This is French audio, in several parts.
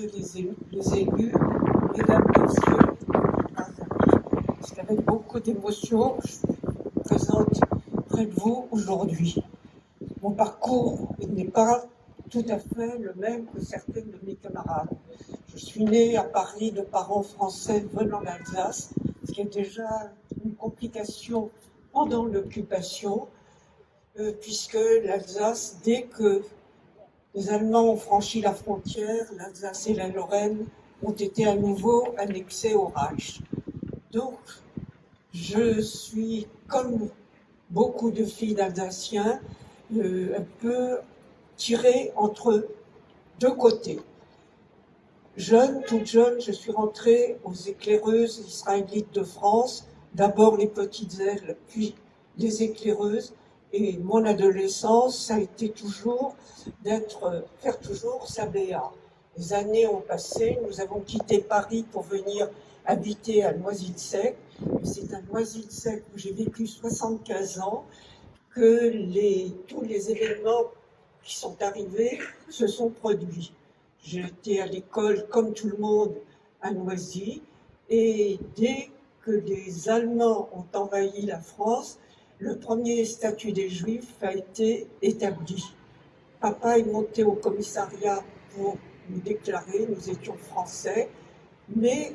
Messieurs les élus, Mesdames, Messieurs, c'est avec beaucoup d'émotion que je me présente près de vous aujourd'hui. Mon parcours n'est pas tout à fait le même que certaines de mes camarades. Je suis née à Paris de parents français venant d'Alsace, ce qui est déjà une complication pendant l'occupation, puisque l'Alsace, dès que les Allemands ont franchi la frontière, l'Alsace et la Lorraine ont été à nouveau annexés au Reich. Donc, je suis, comme beaucoup de filles d'Alsaciens, un peu tirée entre deux côtés. Toute jeune, je suis rentrée aux éclaireuses israélites de France, d'abord les petites ailes, puis les éclaireuses. Et mon adolescence, ça a été toujours faire toujours sa BA. Les années ont passé, nous avons quitté Paris pour venir habiter à Noisy-le-Sec. C'est à Noisy-le-Sec où j'ai vécu 75 ans que tous les événements qui sont arrivés se sont produits. J'étais à l'école, comme tout le monde, à Noisy, et dès que les Allemands ont envahi la France, le premier statut des Juifs a été établi. Papa est monté au commissariat pour nous déclarer, nous étions français, mais,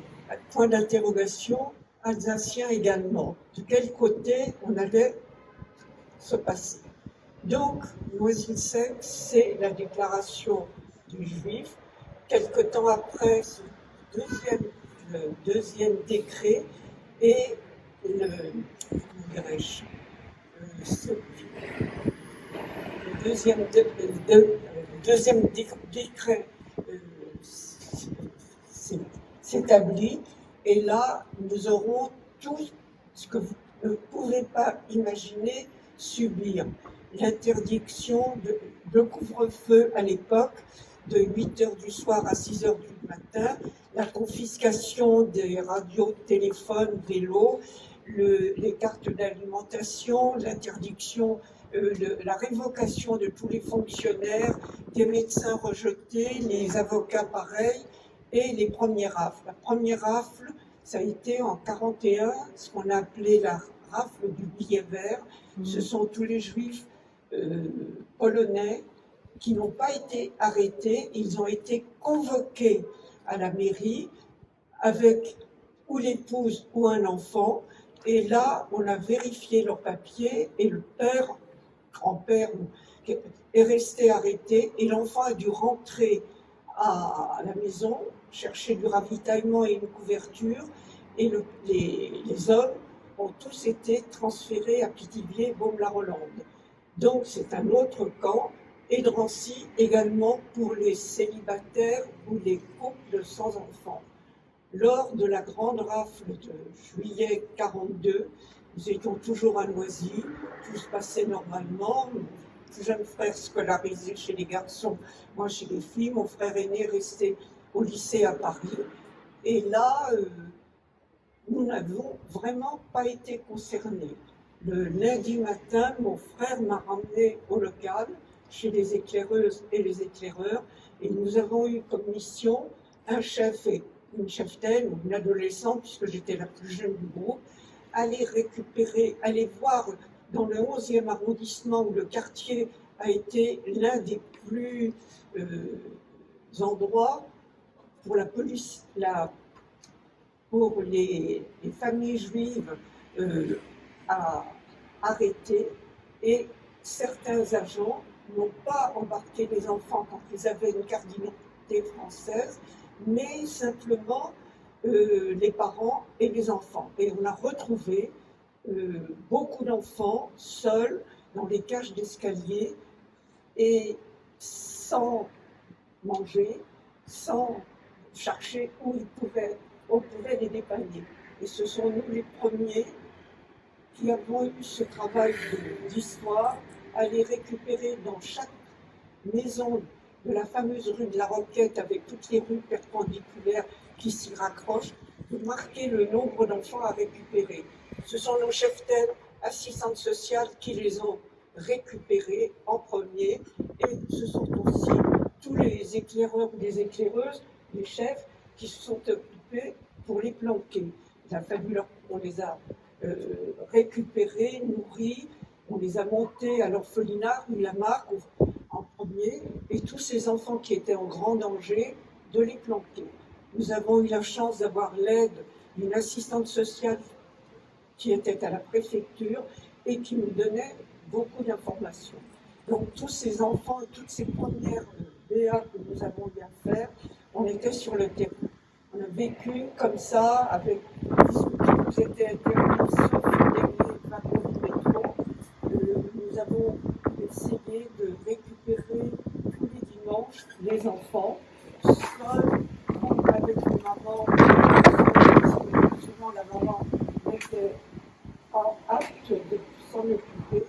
point d'interrogation, alsaciens également. De quel côté on allait se passer? Donc, Noisy-le-Sec, c'est la déclaration des Juifs. Quelque temps après, le deuxième décret et le deuxième décret s'établit, et là, nous aurons tout ce que vous ne pouvez pas imaginer subir. L'interdiction de couvre-feu à l'époque, de 8h du soir à 6h du matin, la confiscation des radios, téléphones, vélos, les cartes d'alimentation, l'interdiction, la révocation de tous les fonctionnaires, des médecins rejetés, les avocats pareils, et les premières rafles. La première rafle, ça a été en 1941, ce qu'on a appelé la rafle du billet vert. Ce sont tous les juifs polonais qui n'ont pas été arrêtés, ils ont été convoqués à la mairie avec ou l'épouse ou un enfant, et là on a vérifié leurs papiers et le grand-père est resté arrêté, et l'enfant a dû rentrer à la maison, chercher du ravitaillement et une couverture, et les hommes ont tous été transférés à Pithiviers, Baume-la-Rolande. Donc c'est un autre camp, et Drancy également pour les célibataires ou les couples sans enfants. Lors de la grande rafle de juillet 1942, nous étions toujours à Noisy, tout se passait normalement. Mon plus jeune frère scolarisé chez les garçons, moi chez les filles, mon frère aîné resté au lycée à Paris. Et là, nous n'avons vraiment pas été concernés. Le lundi matin, mon frère m'a ramené au local, chez les éclaireuses et les éclaireurs, et nous avons eu comme mission un chef et une cheftaine, ou une adolescente, puisque j'étais la plus jeune du groupe, aller voir dans le 11e arrondissement, où le quartier a été l'un des plus endroits pour la police, pour les familles juives à arrêter, et certains agents n'ont pas embarqué les enfants quand ils avaient une carte d'identité française, mais simplement les parents et les enfants. Et on a retrouvé beaucoup d'enfants seuls dans les cages d'escalier et sans manger, sans chercher où on pouvait les dépanner. Et ce sont nous les premiers qui avons eu ce travail d'histoire, à les récupérer dans chaque maison de la fameuse rue de la Roquette, avec toutes les rues perpendiculaires qui s'y raccrochent, de marquer le nombre d'enfants à récupérer. Ce sont nos cheftaines assistantes sociales qui les ont récupérés en premier, et ce sont aussi tous les éclaireurs ou les éclaireuses les chefs qui se sont occupés pour les planquer. Il a fallu on les a récupérés, nourris, on les a montés à l'orphelinat Rue Lamarck en premier, et tous ces enfants qui étaient en grand danger, de les planquer. Nous avons eu la chance d'avoir l'aide d'une assistante sociale qui était à la préfecture et qui nous donnait beaucoup d'informations. Donc tous ces enfants, toutes ces premières BA que nous avons eu à faire, on était sur le terrain. On a vécu comme ça, avec tout ce qui nous était interdit, sauf les wagons du métro. Nous avons essayé de récupérer tous les dimanches les enfants, seuls ou avec une maman. Souvent la maman était pas apte de s'en occuper.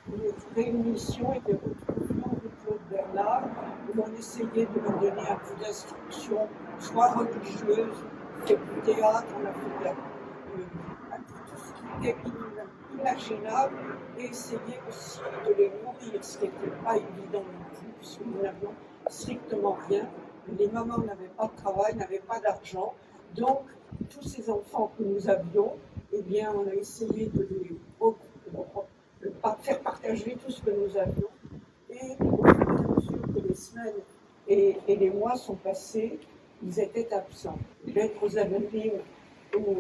Une réunion et des retrouvailles de Claude Bernard, où on essayait de leur donner un peu d'instruction, soit religieuse, fait du théâtre, on a fait tout ce qui était imaginable, et essayer aussi de les nourrir, ce qui n'était pas évident non plus, puisque nous n'avions strictement rien. Les mamans n'avaient pas de travail, n'avaient pas d'argent, donc tous ces enfants que nous avions, eh bien, on a essayé de les faire partager tout ce que nous avions, et au fur et à mesure que les semaines et les mois sont passés, ils étaient absents. Les lettres anonymes, surtout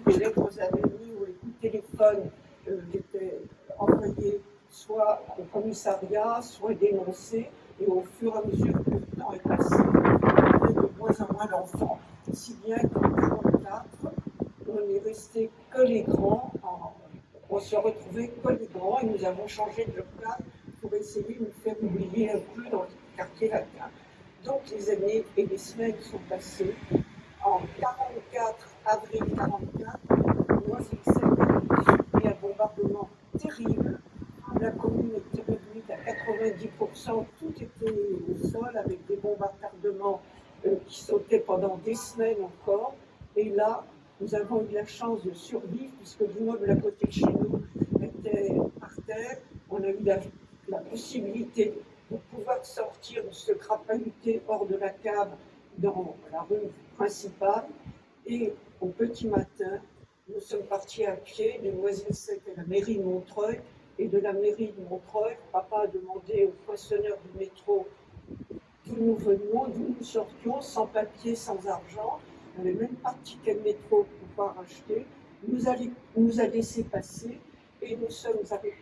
les lettres anonymes ou les coups de téléphone étaient envoyés soit au commissariat, soit dénoncés, et au fur et à mesure que le temps est passé, il y avait de moins en moins d'enfants, si bien qu'en 1944, on n'est resté que les grands, on se retrouvait que les grands, et nous avons changé de local pour essayer de nous faire oublier un peu dans le quartier latin. Donc les années et les semaines sont passées. En 44, avril 44, Noisy-le-Sec a subi un bombardement terrible. La commune était réduite à 90%, tout était au sol avec des bombardements qui sautaient pendant des semaines encore. Et là, nous avons eu la chance de survivre puisque l'immeuble à côté de chez nous était par terre. On a eu la possibilité de pouvoir sortir, de se crapahuter hors de la cave dans la rue principale. Et au petit matin, nous sommes partis à pied de Noisy-le-Sec à la mairie de Montreuil. Et de la mairie de Montreuil, papa a demandé au poinçonneur du métro d'où nous venions, d'où nous sortions, sans papier, sans argent. On n'avait même pas de ticket de métro pour pouvoir acheter. Nous a laissé passer et nous sommes allés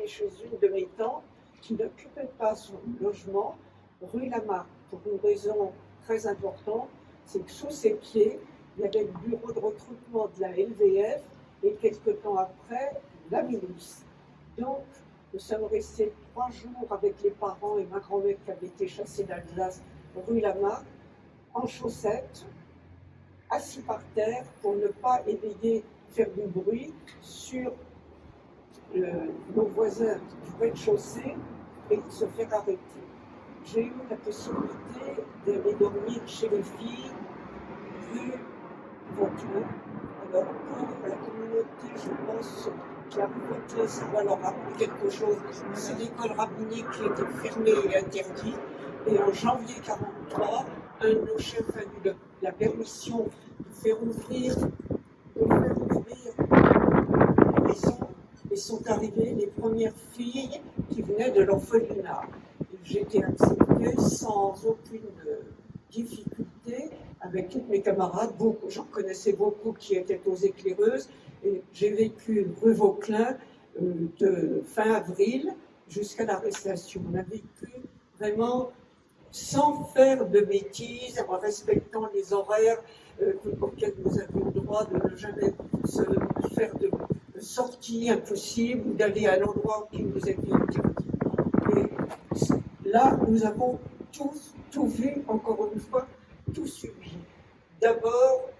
chez une de mes tantes qui n'occupait pas son logement, rue Lamarck, pour une raison très importante, c'est que sous ses pieds, il y avait le bureau de recrutement de la LVF et quelques temps après, la milice. Donc, nous sommes restés 3 jours avec les parents et ma grand-mère qui avait été chassée d'Alsace, rue Lamarck, en chaussettes, assis par terre pour ne pas faire du bruit sur nos voisins du rez-de-chaussée et se faire arrêter. J'ai eu la possibilité d'aller dormir chez les filles rue Vauclin. Alors pour la communauté, je pense que la rue Vauclin, ça va leur rappeler quelque chose. C'est l'école rabbinique qui était fermée et interdite. Et en janvier 1943, un de nos chefs a eu la permission de faire ouvrir la maison, et sont arrivées les premières filles qui venaient de l'orphelinat. J'ai été acceptée sans aucune difficulté avec toutes mes camarades. J'en connaissais beaucoup qui étaient aux éclaireuses. Et j'ai vécu rue Vauclin de fin avril jusqu'à l'arrestation. On a vécu vraiment sans faire de bêtises, en respectant les horaires auxquels nous avions le droit de ne jamais se faire de sorties impossibles ou d'aller à l'endroit qui nous était interdit. Et là, nous avons tout vu, encore une fois, tout suivi. D'abord,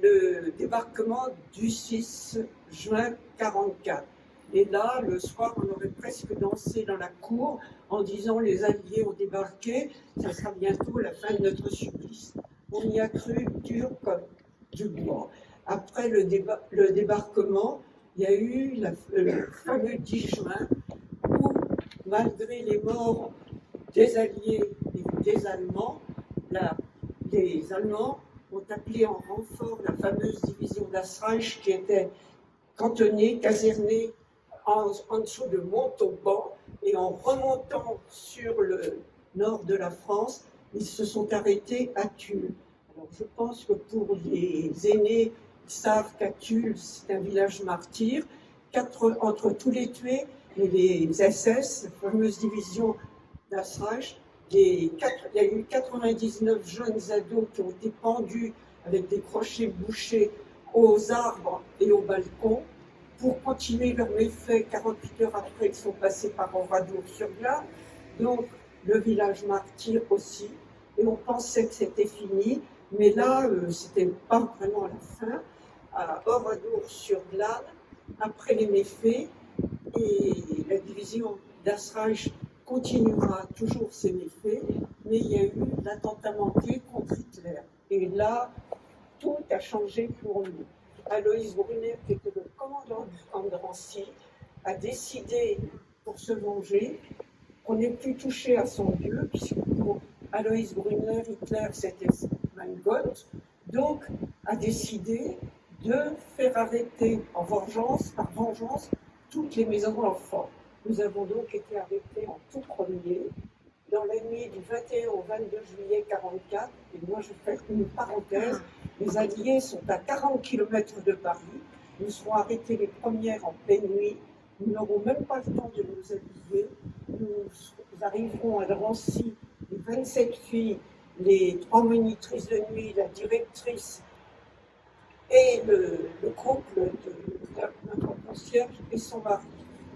le débarquement du 6 juin 1944. Et là, le soir, on aurait presque dansé dans la cour en disant les Alliés ont débarqué, ça sera bientôt la fin de notre supplice. On y a cru dur comme du bois. Après le débarquement, il y a eu le fameux 10 juin où, malgré les morts des Alliés des Allemands. Les Allemands ont appelé en renfort la fameuse division das Reich qui était cantonnée, casernée en dessous de Montauban, et en remontant sur le nord de la France, ils se sont arrêtés à Tulle. Alors je pense que pour les aînés, ils savent qu'à Tulle, c'est un village martyr. Entre tous les tués et les SS, la fameuse division das Reich, il y a eu 99 jeunes ados qui ont été pendus avec des crochets bouchés aux arbres et aux balcons. Pour continuer leurs méfaits, 48 heures après, ils sont passés par Oradour-sur-Glane, donc le village martyr aussi. Et on pensait que c'était fini, mais là, c'était pas vraiment la fin. À Oradour-sur-Glane, après les méfaits, et la division das Reich continuera toujours ses méfaits, mais il y a eu l'attentat manqué contre Hitler. Et là, tout a changé pour nous. Aloïs Brunner, qui était le commandant du camp de Drancy, a décidé, pour se venger, qu'on n'ait plus touché à son Dieu, puisque pour Aloïs Brunner, Hitler, c'était Mein Gott, donc a décidé de faire arrêter par vengeance, toutes les maisons d'enfants. Nous avons donc été arrêtés en tout premier, dans la nuit du 21 au 22 juillet 1944, et moi je fais une parenthèse, les Alliés sont à 40 km de Paris, nous serons arrêtés les premières en pleine nuit, nous n'aurons même pas le temps de nous habiller, nous arriverons à Drancy, les 27 filles, les 3 monitrices de nuit, la directrice et le couple de notre concierge et son mari.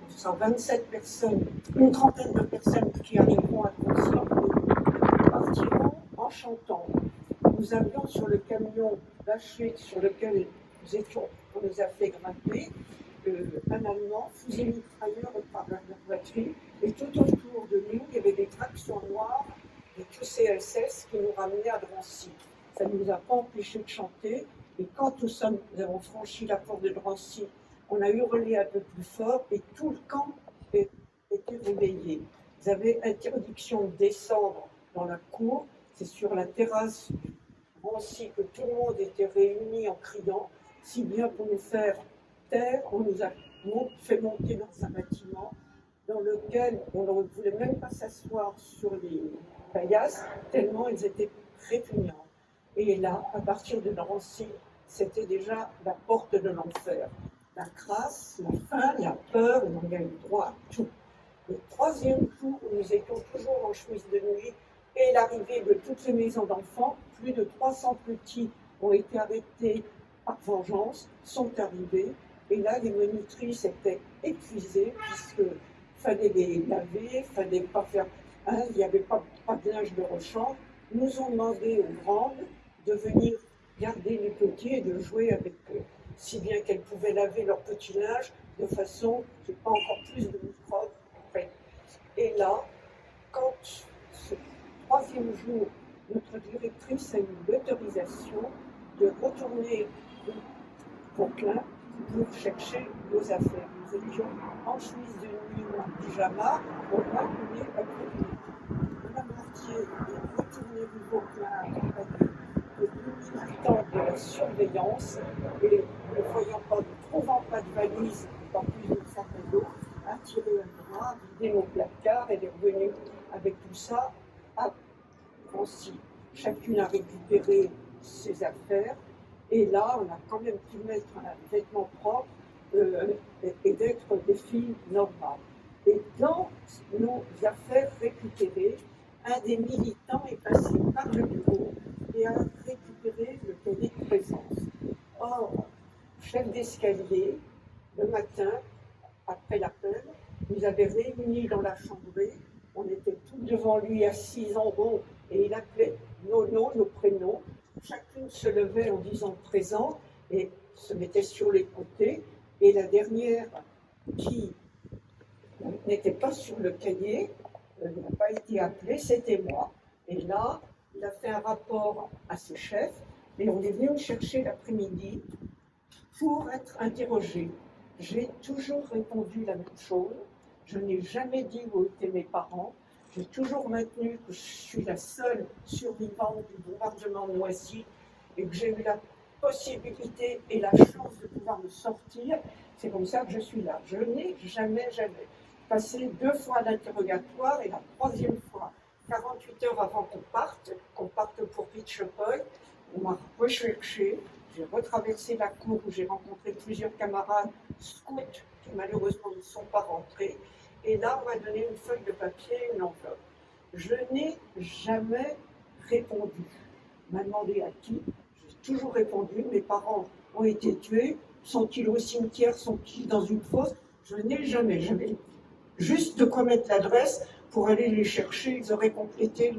127 personnes, une trentaine de personnes qui arriveront à Drancy partiront en chantant. Nous avions sur le camion bâché sur lequel on nous a fait grimper, un Allemand, fusil mitrailleur par la voiture, et tout autour de nous, il y avait des tractions noires de tous ces SS qui nous ramenaient à Drancy. Ça ne nous a pas empêchés de chanter, et quand nous avons franchi la porte de Drancy, on a hurlé un peu plus fort et tout le camp était réveillé. Ils avaient interdiction de descendre dans la cour, c'est sur la terrasse du Drancy que tout le monde était réuni en criant, si bien pour nous faire taire, on nous a fait monter dans un bâtiment dans lequel on ne voulait même pas s'asseoir sur les paillasses, tellement ils étaient répugnants. Et là, à partir de Drancy, c'était déjà la porte de l'enfer. La crasse, la faim, la peur, on a eu droit à tout. Le troisième jour où nous étions toujours en chemise de nuit et l'arrivée de toutes les maisons d'enfants, plus de 300 petits ont été arrêtés par vengeance, sont arrivés. Et là, les monitrices étaient épuisées puisqu'il fallait les laver, il fallait pas faire... il n'y avait pas de linge de rechange. Nous ont demandé aux grandes de venir garder les petits et de jouer avec eux, si bien qu'elles pouvaient laver leur petit linge de façon qu'il n'y ait pas encore plus de microbes. Et là, quand ce troisième jour, notre directrice a eu l'autorisation de retourner au Klein pour chercher nos affaires. Nous étions en chemise de nuit ou en pyjama, on a roulé à côté. Madame Mortier est retournée rue Vauclin accompagnée de 2000 habitants de la surveillance et ne voyant pas, ne trouvant pas de valise, pas plus de sac à dos, a tiré un bras, vidé nos placards, elle est revenue avec tout ça à Drancy. Chacune a récupéré ses affaires et là, on a quand même pu mettre un vêtement propre et d'être des filles normales. Et dans nos affaires récupérées, un des militants est passé par le bureau et a récupéré le cahier de présence. Or, chef d'escalier, le matin, après l'appel, nous avait réunis dans la chambrée, on était tous devant lui assis en rond et il appelait nos noms, nos prénoms. Chacune se levait en disant présent et se mettait sur les côtés. Et la dernière qui n'était pas sur le cahier, n'a pas été appelée, c'était moi. Et là, il a fait un rapport à ses chefs et on est venu me chercher l'après-midi pour être interrogé. J'ai toujours répondu la même chose. Je n'ai jamais dit où étaient mes parents. J'ai toujours maintenu que je suis la seule survivante du bombardement de Noisy et que j'ai eu la possibilité et la chance de pouvoir me sortir. C'est comme ça que je suis là. Je n'ai jamais passé 2 fois d'interrogatoire et la 3e fois, 48 heures avant qu'on parte pour Pitchopoy, on m'a recherché. J'ai retraversé la cour où j'ai rencontré plusieurs camarades scouts qui malheureusement ne sont pas rentrés. Et là, on m'a donné une feuille de papier, une enveloppe. Je n'ai jamais répondu. On m'a demandé à qui. J'ai toujours répondu. Mes parents ont été tués. Sont-ils au cimetière? Sont-ils dans une fosse? Je n'ai jamais. Juste de quoi mettre l'adresse pour aller les chercher. Ils auraient complété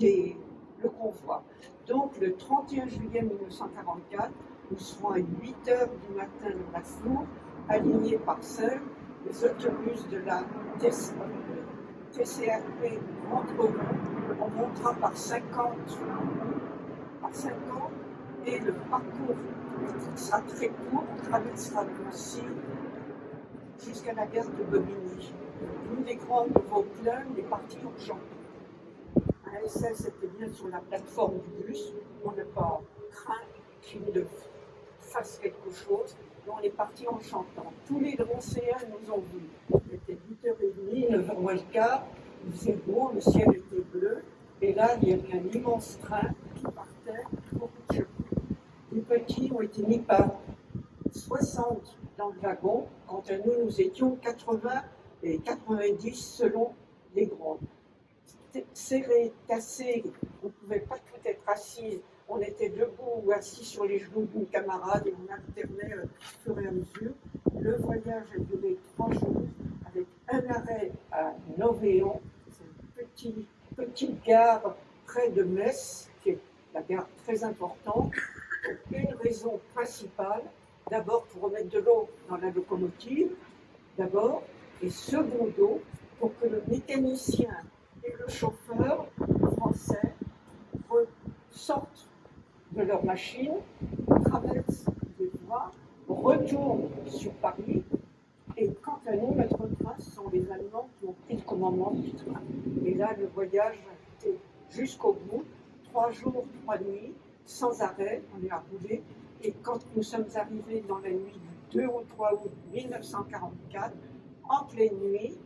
le convoi. Donc, le 31 juillet 1944, nous serons à 8 heures du matin dans la Flour, alignés par seul, les autobus de la TCRP rentreront, on montera par 50, et le parcours sera très court, on traversera Nancy jusqu'à la gare de Bobigny. Nous, les grands de Vauclin, on est partis en chantant. Un SS était bien sur la plateforme du bus, on n'a pas craint qu'il ne fasse quelque chose. On est parti en chantant. Tous les Drancéens nous ont vus. Il était 8h30, 9h moins le quart, il faisait beau, le ciel était bleu, et là, il y avait un immense train qui partait pour Pitchopoy. Les petits ont été mis par 60 dans le wagon, quant à nous, nous étions 80 et 90 selon les grands. Serrés, tassés, on ne pouvait pas tout être assis. On était debout ou assis sur les genoux d'une camarade et on alternait au fur et à mesure. Le voyage a duré 3 jours avec un arrêt à Novéon, c'est une petite gare près de Metz, qui est la gare très importante. Une raison principale, d'abord pour remettre de l'eau dans la locomotive, d'abord, et secondo, pour que le mécanicien et le chauffeur français sortent de leur machine, traversent les voies, retournent sur Paris, et quant à nous, notre train, ce sont les Allemands qui ont pris le commandement du train. Et là, le voyage a été jusqu'au bout, 3 jours, 3 nuits, sans arrêt, on est à rouler, et quand nous sommes arrivés dans la nuit du 2 au 3 août 1944, en pleine nuit,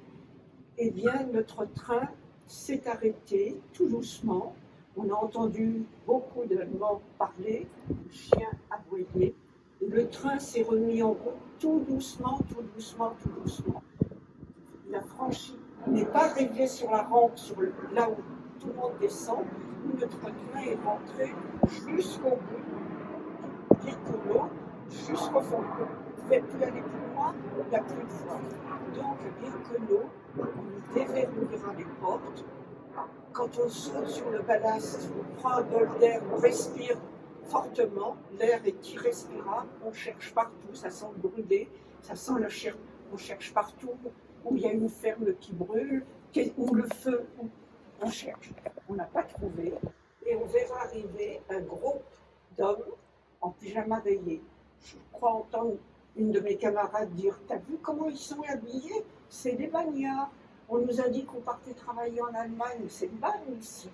eh bien, notre train s'est arrêté tout doucement. On a entendu beaucoup d'Allemands parler, le chien aboyer, et le train s'est remis en route tout doucement, tout doucement, tout doucement. Il a franchi, il n'est pas arrivé sur la rampe, là où tout le monde descend. Notre train est rentré jusqu'au bout, Birkenau, jusqu'au fond. On ne pouvait plus aller plus loin, il n'y a plus de voie. Donc, Birkenau, on déverrouillera les portes. Quand on saute sur le ballast, on prend un bol d'air, on respire fortement, l'air est irrespirable, on cherche partout, ça sent brûler, ça sent le cher, on cherche partout où il y a une ferme qui brûle, où le feu, on cherche. On n'a pas trouvé, et on verra arriver un groupe d'hommes en pyjama rayé. Je crois entendre une de mes camarades dire « T'as vu comment ils sont habillés? C'est des bagnards. On nous a dit qu'on partait travailler en Allemagne, c'est une bagne ici. »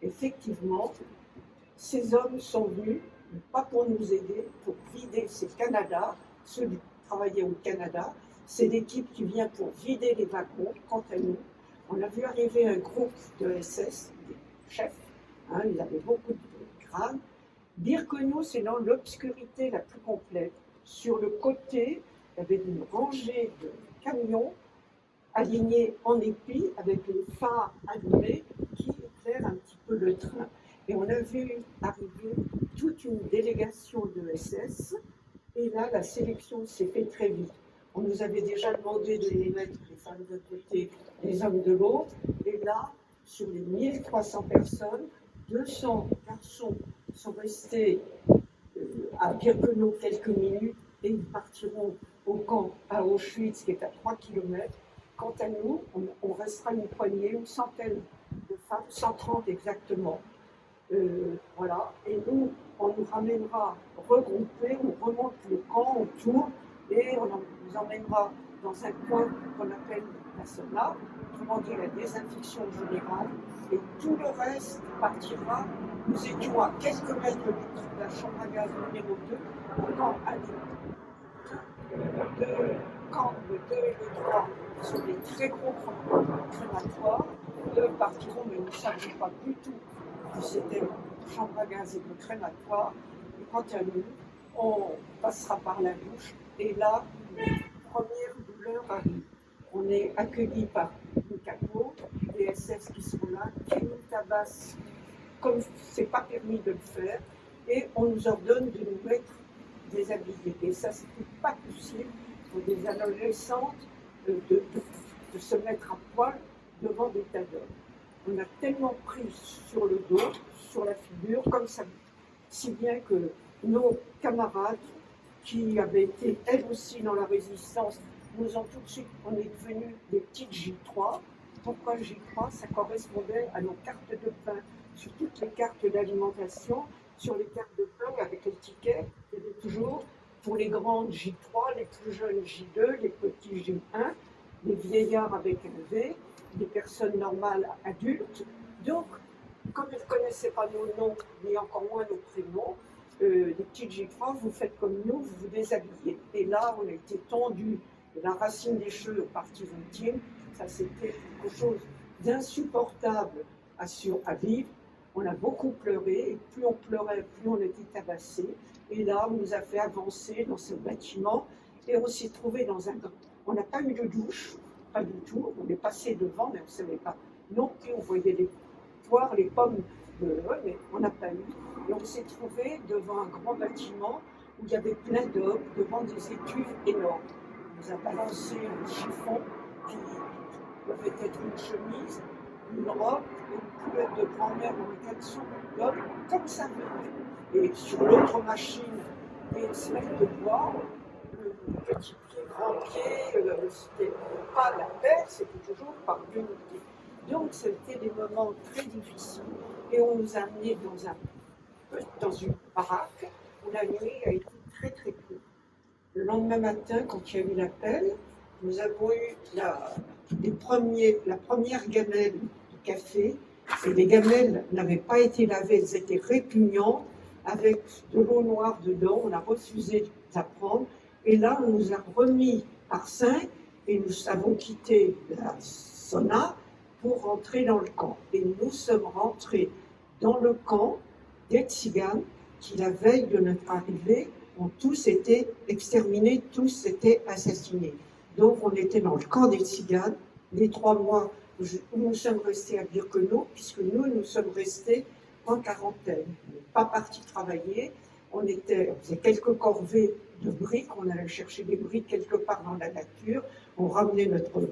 Effectivement, ces hommes sont venus, pas pour nous aider, pour vider ces Canada, ceux qui travaillaient au Canada. C'est l'équipe qui vient pour vider les wagons. Quant à nous, on a vu arriver un groupe de SS, des chefs, ils avaient beaucoup de grades. Birkenau, c'est dans l'obscurité la plus complète. Sur le côté, il y avait une rangée de camions alignés en épi avec les phares allumés qui éclairent un petit peu le train. Et on a vu arriver toute une délégation de SS. Et là, la sélection s'est faite très vite. On nous avait déjà demandé de les mettre, les femmes d'un côté, les hommes de l'autre. Et là, sur les 1300 personnes, 200 garçons sont restés à Birkenau quelques minutes et ils partiront au camp à Auschwitz qui est à 3 km. Quant à nous, on restera une poignée, une centaine de femmes, 130 exactement. Voilà. Et nous, on nous ramènera regroupés, on remonte le camp autour et on nous emmènera dans un coin qu'on appelle la Sona, comment dire, la désinfection générale, et tout le reste partira. Nous étions à quelques mètres de la chambre à gaz numéro 2, quand le 2 et le 3 sont des très gros crématoires. Eux partiront, mais nous ne savions pas du tout que c'était une chambre à gaz et le crématoire. Et quant à nous, on passera par la douche, et là, une première douleur arrive. On est accueillis par le capot, les SS qui sont là, qui nous tabassent comme ce n'est pas permis de le faire, et on nous ordonne de nous mettre déshabillés. Et ça, ce n'est pas possible pour des adolescentes de se mettre à poil devant des tas d'hommes. On a tellement pris sur le dos, sur la figure, comme ça, si bien que nos camarades, qui avaient été elles aussi dans la résistance, nous ont tout de suite, on est devenus des petites J3. Pourquoi J3? Ça correspondait à nos cartes de pain. Sur toutes les cartes d'alimentation, sur les cartes de pain avec les tickets, il y avait toujours pour les grandes J3, les plus jeunes J2, les petits J1, les vieillards avec un V, les personnes normales adultes. Donc, comme ils ne connaissaient pas nos noms, ni encore moins nos prénoms, les petites J3, vous faites comme nous, vous vous déshabillez. Et là, on a été tendus de la racine des cheveux aux parties intimes. Ça, c'était quelque chose d'insupportable à vivre. On a beaucoup pleuré, et plus on pleurait, plus on était tabassé. Et là, on nous a fait avancer dans ce bâtiment, et on s'est trouvé dans un... On n'a pas eu de douche, pas du tout. On est passé devant, mais on ne savait pas. Non plus, on voyait les poires, les pommes, mais on n'a pas eu. Et on s'est trouvé devant un grand bâtiment où il y avait plein d'hommes, devant des étuves énormes. On nous a balancé un chiffon qui devait être une chemise, une robe, une culotte de grand-mère ou une caleçon d'homme, comme ça. Et sur l'autre machine, des semelles de bois, petit pied, grand pied, c'était pas la paix, c'était toujours par l'unité. Donc c'était des moments très difficiles, et on nous a amenés dans une baraque où la nuit a été très très courte. Le lendemain matin, quand il y a eu l'appel, nous avons eu la première gamelle de café, et les gamelles n'avaient pas été lavées, elles étaient répugnantes, avec de l'eau noire dedans. On a refusé de la prendre, et là on nous a remis par 5, et nous avons quitté la sauna pour rentrer dans le camp. Et nous sommes rentrés dans le camp des Tziganes qui, la veille de notre arrivée, ont tous été exterminés, tous été assassinés. Donc on était dans le camp des Tziganes, les 3 mois où nous sommes restés à Birkenau, puisque nous sommes restés en quarantaine. On n'est pas partis travailler, on faisait quelques corvées de briques, on allait chercher des briques quelque part dans la nature, on ramenait notre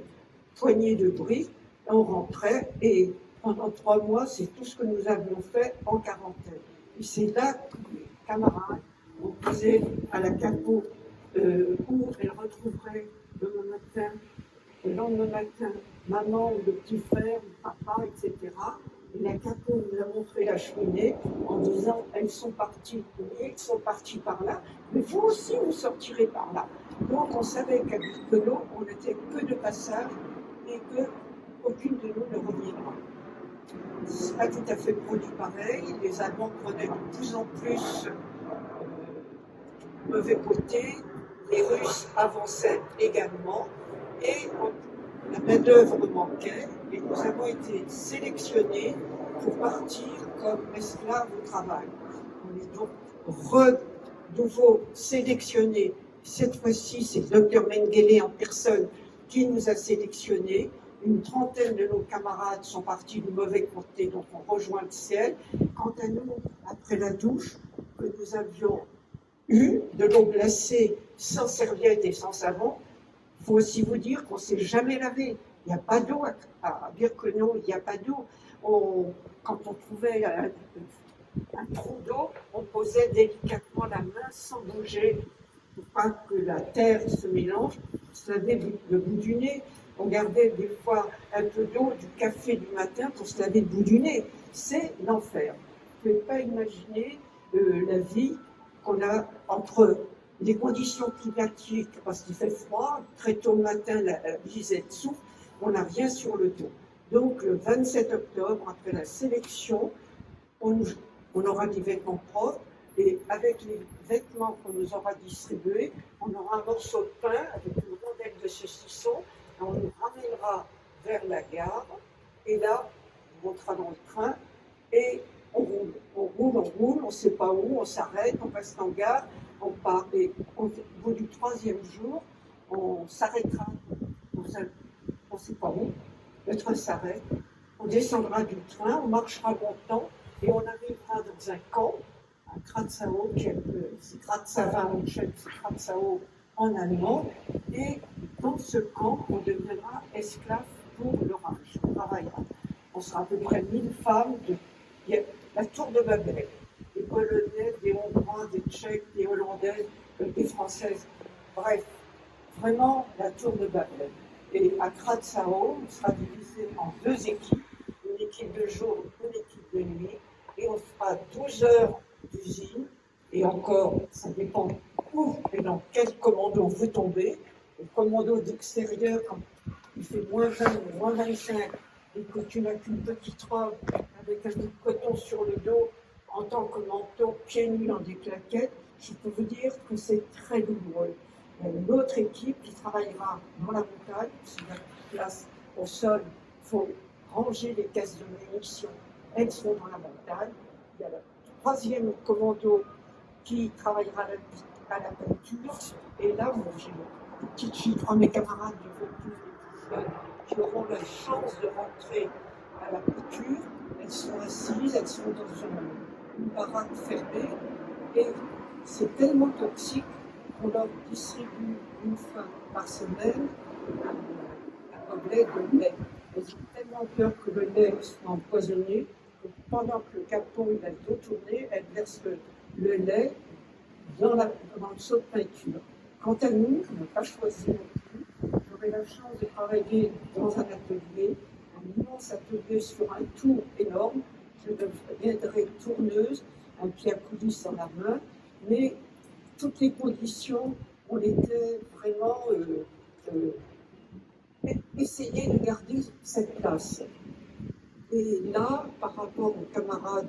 poignée de briques, on rentrait, et pendant 3 mois, c'est tout ce que nous avions fait en quarantaine. Et c'est là que les camarades ont posé à la capot où elle retrouverait le lendemain matin, maman ou le petit frère, ou papa, etc. Et la capot nous a montré la cheminée en disant « elles sont parties, ils sont partis par là, mais vous aussi vous sortirez par là ». Donc on savait qu'à Birkenau, on n'était que de passage et qu'aucune de nous ne reviendra. Ce n'est pas tout à fait produit pareil, les Allemands prenaient de plus en plus mauvais côté, les Russes avançaient également, et la main-d'œuvre manquait, et nous avons été sélectionnés pour partir comme esclaves au travail. On est donc nouveau sélectionnés. Cette fois-ci, c'est le docteur Mengele en personne qui nous a sélectionnés. Une trentaine de nos camarades sont partis du mauvais côté, donc on rejoint le ciel. Quant à nous, après la douche que nous avions eue, de l'eau glacée, sans serviette et sans savon, il faut aussi vous dire qu'on ne s'est jamais lavé. Il n'y a pas d'eau à Birkenau, il n'y a pas d'eau. Quand on trouvait un trou d'eau, on posait délicatement la main sans bouger pour pas que la terre se mélange. On se lavait le bout du nez. On gardait des fois un peu d'eau du café du matin pour se laver le bout du nez. C'est l'enfer. Vous ne pouvez pas imaginer la vie qu'on a entre les conditions climatiques, parce qu'il fait froid, très tôt le matin, la brisette souffle, on n'a rien sur le dos. Donc le 27 octobre, après la sélection, on aura des vêtements propres et avec les vêtements qu'on nous aura distribués, on aura un morceau de pain avec une rondelle de saucisson et on nous ramènera vers la gare et là, on montera dans le train et on roule, on ne sait pas où, on s'arrête, on reste en gare, on part et au bout du 3e jour, on s'arrêtera on ne sait pas où, le train s'arrête, on descendra du train, on marchera longtemps et on arrivera dans un camp, un Kratzau, c'est Kratzava en tchèque, c'est Kratzau en allemand, et dans ce camp, on deviendra esclave pour le Reich, on travaillera. On sera à peu près 1000 femmes, il y a la tour de Babel, des Polonais, des Hongrois, des Tchèques, des Hollandaises, des Françaises, bref, vraiment la tour de Babel. Et à Kratzau, on sera divisé en 2 équipes, une équipe de jour, une équipe de nuit, et on fera 12 heures d'usine, et encore, ça dépend où et dans quel commando vous tombez. Le commando d'extérieur, quand il fait moins 20 ou moins 25, et que tu n'as qu'une petite robe avec un bout de coton sur le dos, en tant que manteau, pieds nus dans des claquettes, je peux vous dire que c'est très douloureux. Il y a une autre équipe qui travaillera dans la montagne, s'il y a plus de place au sol, il faut ranger les caisses de munitions, elles sont dans la montagne. Il y a le 3e commando qui travaillera à la peinture, et là, moi j'ai une petite fille, mes camarades de Vaucluse qui auront la chance de rentrer à la couture, elles sont assises, elles sont dans une baraque fermée, et c'est tellement toxique qu'on leur distribue une fois par semaine un gobelet de lait. Elles ont tellement peur que le lait soit empoisonné que pendant que le capot il a le dos tourné, elles versent le lait dans le seau de peinture. Quant à nous, je n'ai pas choisi non plus. J'aurai la chance de travailler dans un atelier, un immense atelier sur un tour énorme. Je deviendrai tourneuse, un pied à coulisse dans la main, mais toutes les conditions, on était vraiment essayer de garder cette place. Et là, par rapport aux camarades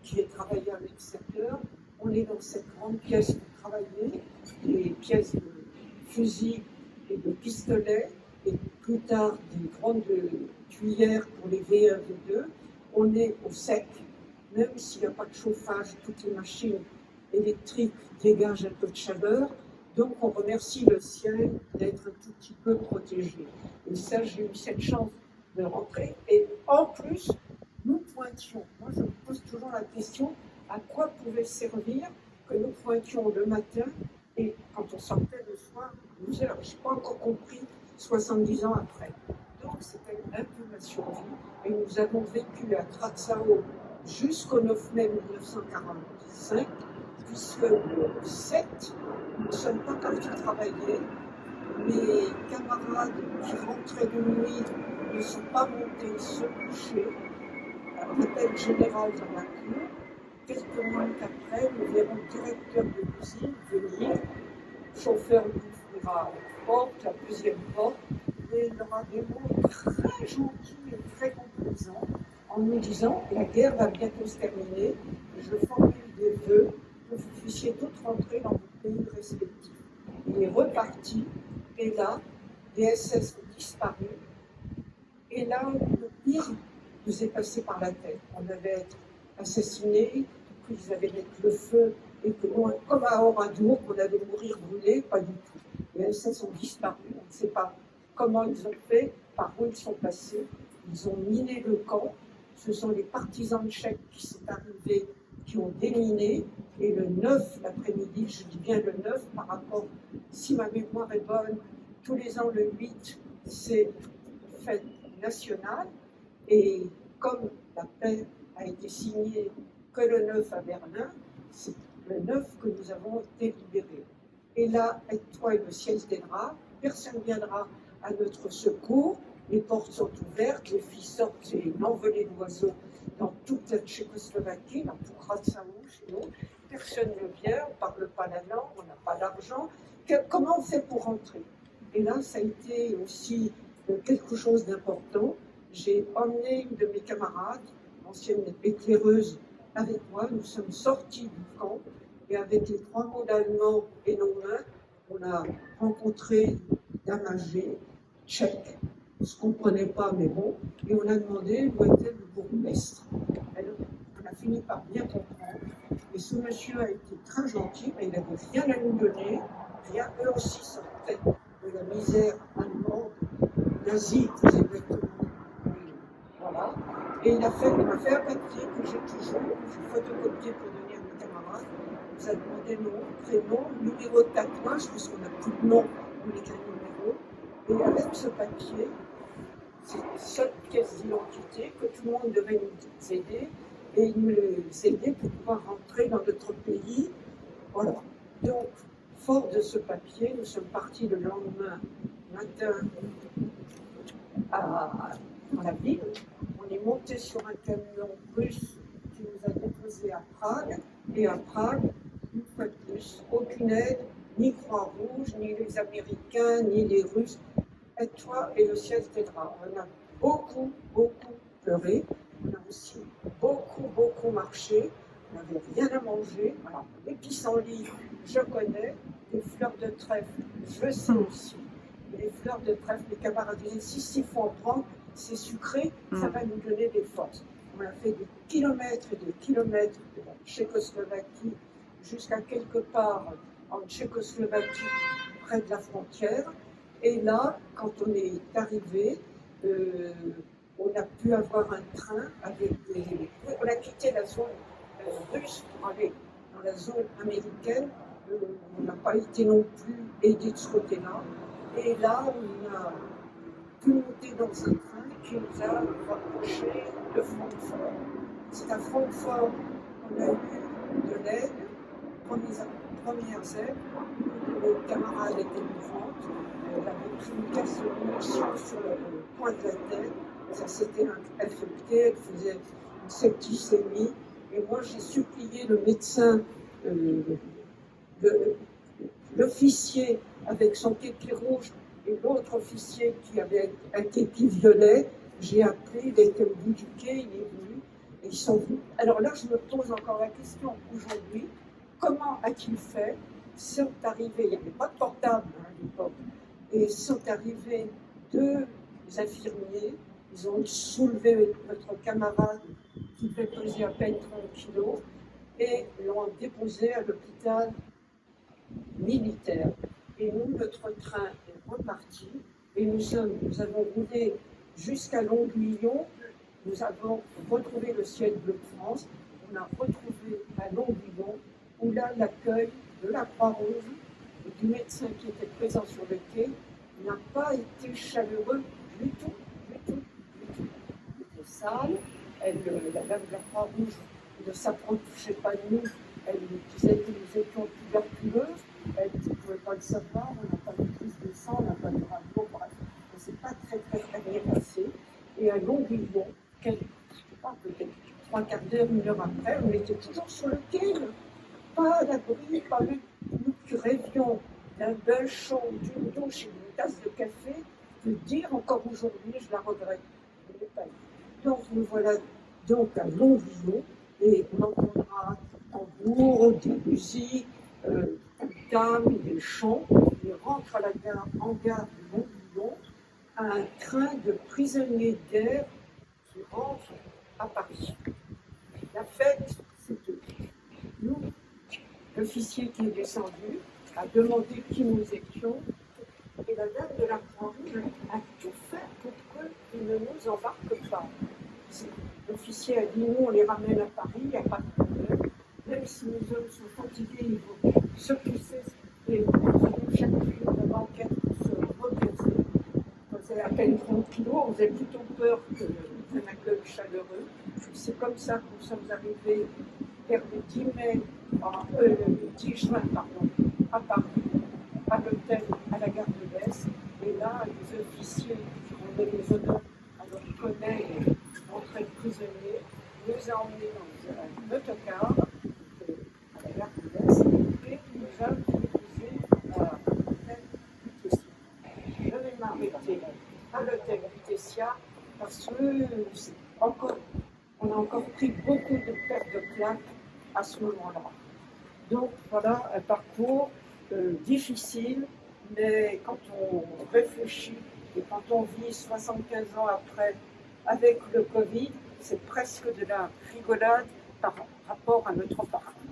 qui travaillaient à l'extérieur, on est dans cette grande pièce pour travailler, des pièces de fusils et de pistolets, et plus tard des grandes cuillères pour les V1, V2. On est au sec, même s'il n'y a pas de chauffage, toutes les machines électriques dégagent un peu de chaleur. Donc on remercie le ciel d'être un tout petit peu protégé. Et ça, j'ai eu cette chance de rentrer. Et en plus, nous pointions. Moi, je me pose toujours la question, à quoi pouvait servir que nous pointions le matin et quand on sortait le soir, 12 heures. Je n'ai pas encore compris 70 ans après. Donc c'était un peu ma survie. Et nous avons vécu à Kratzau jusqu'au 9 mai 1945, puisque le 7, nous ne sommes pas partis travailler. Mes camarades qui rentraient de nuit ne sont pas montés se coucher. Un appel général dans la cour. Quelques mois qu'après, nous verrons le directeur de l'usine venir. Le chauffeur nous ouvrira la porte, la 2e porte, et il aura des mots très gentils et très complaisants en nous disant la guerre va bientôt se terminer et je formule des vœux que vous puissiez toutes rentrer dans vos pays respectifs. Il est reparti, et là, les SS ont disparu, et là, le pire nous est passé par la tête. On devait être assassinés, qu'ils allaient mettre le feu, et que nous, comme à Oradour, qu'on allait mourir brûlés, pas du tout. Les SS ont disparu, on ne sait pas comment ils ont fait, par où ils sont passés. Ils ont miné le camp. Ce sont les partisans tchèques qui sont arrivés, qui ont déminé. Et le 9 l'après-midi, je dis bien le 9, par rapport, si ma mémoire est bonne, tous les ans le 8, c'est fête nationale. Et comme la paix a été signée que le 9 à Berlin, c'est le 9 que nous avons été libérés. Et là, toi et le ciel se donnera, personne ne viendra à notre secours, les portes sont ouvertes, les filles sortent, c'est une envolée d'oiseaux dans toute la Tchécoslovaquie, dans tout Kratzau, chez nous. Personne ne vient, on ne parle pas la langue, on n'a pas d'argent. Comment on fait pour rentrer? Et là, ça a été aussi quelque chose d'important. J'ai emmené une de mes camarades, ancienne éclaireuse, avec moi. Nous sommes sortis du camp et avec les 3 mots d'allemand et nos mains, on a rencontré Damagé, tchèque, on ne se comprenait pas, mais bon, et on a demandé où était le bourgmestre. Alors, on a fini par bien comprendre, et ce monsieur a été très gentil, mais il n'avait rien à nous donner, rien. Eux aussi sortaient de la misère allemande, nazie, plus exactement. Voilà. Et il m'a fait un papier que j'ai toujours, que j'ai photocopié pour donner à mes camarades. Il nous a demandé nom, prénom, numéro de tatouage, puisqu'on n'a plus de nom, on écrit numéro. Et avec ce papier, c'est une seule pièce d'identité que tout le monde devait nous aider, et il nous aider pour pouvoir rentrer dans notre pays. Voilà. Donc, fort de ce papier, nous sommes partis le lendemain matin dans la ville. On est monté sur un camion russe qui nous a déposés à Prague. Et à Prague, une fois de plus, aucune aide, ni Croix-Rouge, ni les Américains, ni les Russes. Aide-toi et le ciel t'aidera. On a beaucoup, beaucoup pleuré. On a aussi beaucoup, beaucoup marché. On n'avait rien à manger. Alors, les pissenlits, je connais. Les fleurs de trèfle, je sais aussi. Les fleurs de trèfle, les camarades disaient, s'il faut en prendre, c'est sucré, ça va nous donner des forces. On a fait des kilomètres et des kilomètres de la Tchécoslovaquie jusqu'à quelque part en Tchécoslovaquie, près de la frontière. Et là, quand on est arrivé, on a pu avoir un train avec des... On a quitté la zone russe pour aller dans la zone américaine. On n'a pas été non plus aidé de ce côté-là. Et là, on a pu monter dans un train qui nous a rapprochés de Francfort. C'est à Francfort qu'on a eu de l'aide, premières aides. Notre camarade était mourante, elle avait pris une casse de munition sur le point de la tête, ça s'était infecté, elle faisait une septicémie. Et moi, j'ai supplié le médecin, l'officier avec son képi rouge et l'autre officier qui avait un képi violet. J'ai appelé, il était au bout du quai, il est venu, et ils sont venus. Alors là, je me pose encore la question aujourd'hui, comment a-t-il fait? Sont arrivés, il n'y avait pas de portable à l'époque, et sont arrivés 2 infirmiers, ils ont soulevé notre camarade qui devait peser à peine 30 kilos, et l'ont déposé à l'hôpital militaire. Et nous, notre train est reparti, et nous avons roulé jusqu'à Longuillon, nous avons retrouvé le ciel bleu de France, on a retrouvé à Longuillon, où là, l'accueil de la Croix-Rouge et du médecin qui était présent sur le quai n'a pas été chaleureux du tout, du tout, du tout. Il était sale, la dame de la Croix-Rouge ne s'approchait pas de nous, elle disait que nous étions tuberculeuses, elle ne pouvait pas le savoir, on n'a pas de prise de sang, on n'a pas de radio, bref, on ne s'est pas très bien passé. Et à Longuillon, je ne sais pas, peut-être 3/4 d'heure, 1 heure après, on était toujours sur le quai, pas à l'abri, pas le... Nous qui rêvions d'un bain chaud, d'une douche et d'une tasse de café, de dire encore aujourd'hui, je la regrette. Donc nous voilà donc à Longuillon, et on entendra tambour, des musiques, tam-tam, des chants, et rentre à la gare, en gare de Longuillon, un train de prisonniers de guerre qui rentre à Paris. La fête, c'était nous, l'officier qui est descendu, a demandé qui nous étions, et la dame de la Croix-Rouge a tout fait pour qu'ils ne nous embarquent pas. L'officier a dit, nous, on les ramène à Paris, il n'y a pas de problème. Même si nos hommes sont fatigués, il faut se pousser, et nous avons chacune la banquette pour se reposer. On faisait à peine 30 kilos, on faisait plutôt peur qu'un accueil chaleureux. C'est comme ça que nous sommes arrivés vers le 10 mai, le 10 juin, pardon, à Paris, à l'hôtel, à la gare de l'Est. Et là, les officiers qui ont donné les honneurs à leurs collègues entrés prisonniers nous a emmenés dans un autocar à la gare de l'Est et nous a déposés à l'hôtel du Tessin. Je vais m'arrêter à l'hôtel spécial parce que on a encore pris beaucoup de pertes de claques à ce moment-là. Donc voilà un parcours difficile, mais quand on réfléchit et quand on vit 75 ans après avec le Covid, c'est presque de la rigolade par rapport à notre parcours.